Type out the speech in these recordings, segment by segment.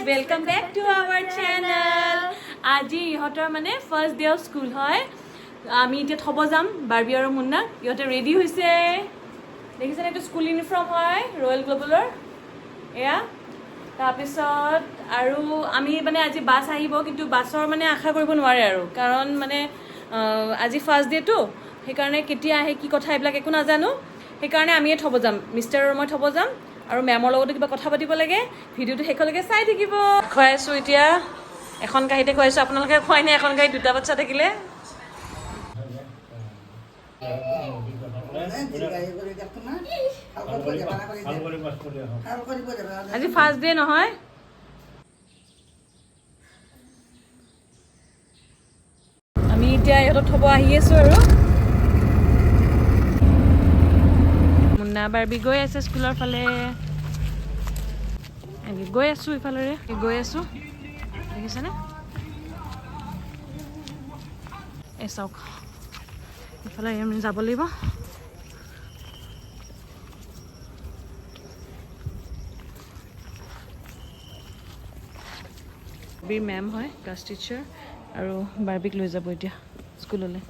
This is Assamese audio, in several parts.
welcome back to our channel. আজি ইহঁতৰ মানে ফাৰ্স্ট ডে অফ স্কুল হয় আমি এতিয়া থব যাম বাৰবি আৰু মুন্না ইহঁতে ৰেডি হৈছে দেখিছেনে এইটো স্কুল ইউনিফৰ্ম হয় ৰয়েল গ্লোবালৰ এয়া তাৰপিছত আৰু আমি মানে আজি বাছ আহিব কিন্তু বাছৰ মানে আশা কৰিব নোৱাৰে আৰু কাৰণ মানে আজি ফাৰ্স্ট ডে টো সেইকাৰণে কেতিয়া আহে কি কথা এইবিলাক একো নাজানো সেইকাৰণে আমিয়ে থব যাম মিষ্টাৰৰ মই থব যাম আৰু মেমৰ লগতো কিবা কথা পাতিব লাগে ভিডিওটো শেষলৈকে চাই থাকিব খুৱাইছো এতিয়া এখন কাহিতে খুৱাইছো আপোনালোকে খুৱাই নাই এখন কাহি দুটা বাচ্চা থাকিলে আজি ফাৰ্স্ট ডে নহয় আমি এতিয়া ইহঁতক থব আহি আছো আৰু মুন্না বাৰবি গৈ আছে স্কুলৰ ফালে আমি গৈ আছো ইফালৰে গৈ আছো দেখিছেনে এই চাওক ইফালে আমি যাব লাগিব বাৰবিৰ মেম হয় ক্লাছ টিচাৰ আৰু বাৰবিক লৈ যাব এতিয়া স্কুললৈ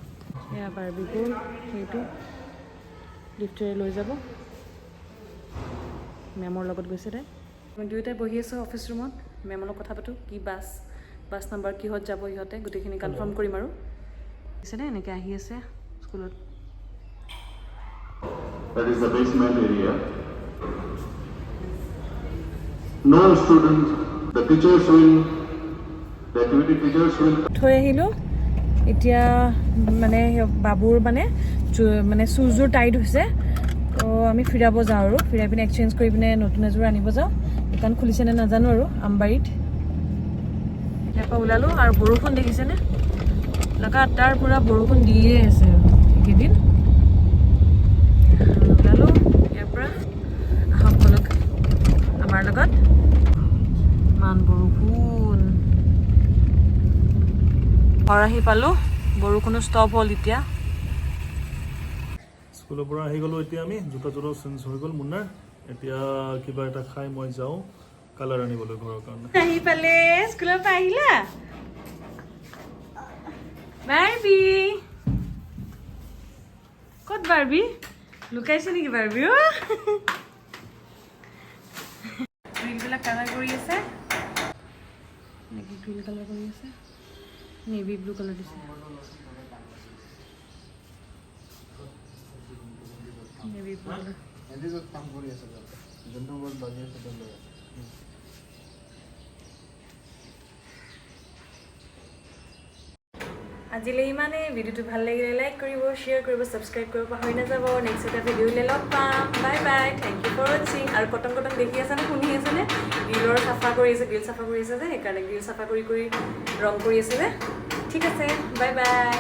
এয়া বাৰবি গ'ল সেইটো লিফ্টেৰে লৈ যাব মেমৰ লগত গৈছে তাই আমি দুয়োটাই বহি আছোঁ অফিচ ৰুমত মেমৰ লগত কথা পাতোঁ কি বাছ নাম্বাৰ কিহত যাব ইহঁতে গোটেইখিনি কনফাৰ্ম কৰিম আৰু দেখিছেনে এনেকৈ আহি আছে স্কুলত That is the basement area. No student, the teachers will, the activity teachers will. থৈ আহিলোঁ এতিয়া মানে বাবুৰ মানে চুজযোৰ টাইট হৈছে তো আমি ফিৰাব যাওঁ আৰু ফিৰাই পিনে এক্সচেঞ্জ কৰি পিনে নতুন এযোৰ আনিব যাওঁ দোকান খুলিছেনে নাজানো আৰু আমবাৰীত ইয়াৰ পৰা ওলালোঁ আৰু বৰষুণ দেখিছেনে লাগাতাৰ পূৰা বৰষুণ দিয়ে আছে এইকেইদিন ওলালোঁ ইয়াৰ পৰা আহক বলক আমাৰ লগত ইমান বৰষুণ ঘৰ আহি পালোঁ বৰষুণো ষ্টপ হ'ল এতিয়া স্কুলৰ পৰা আহি গ'লোঁ এতিয়া আমি জোতা চেঞ্জ হৈ গ'ল মুন্নাৰ এতিয়া কিবা এটা খাই মই যাওঁ কালাৰ আনিবলৈ ঘৰৰ কাৰণে আহি পালে স্কুলৰ পৰা আহিলা বাৰবি ক'ত বাৰবি লুকাইছে নেকি বাৰবি গ্ৰিলবিলাক কালাৰ কৰি আছে এনেকৈ গ্ৰিল কালাৰ কৰি আছে নেভি ব্লু কালাৰ দিছে নেভি ব্লু কালাৰ আজিলৈ ইমানেই ভিডিঅ'টো ভাল লাগিলে লাইক কৰিব শ্বেয়াৰ কৰিব ছাবস্ক্ৰাইব কৰিব পাহৰি নাযাব নেক্সট এটা ভিডিঅ'লৈ লগ পাম bye bye thank you for ৱাচিং আৰু কটন দেখি আছেনে শুনি আছেনে গ্ৰিলৰ চাফা কৰি আছে গ্ৰিল চাফা কৰি আছে যে সেইকাৰণে গ্ৰিল চাফা কৰি ৰং কৰি আছে যে ঠিক আছে বাই বাই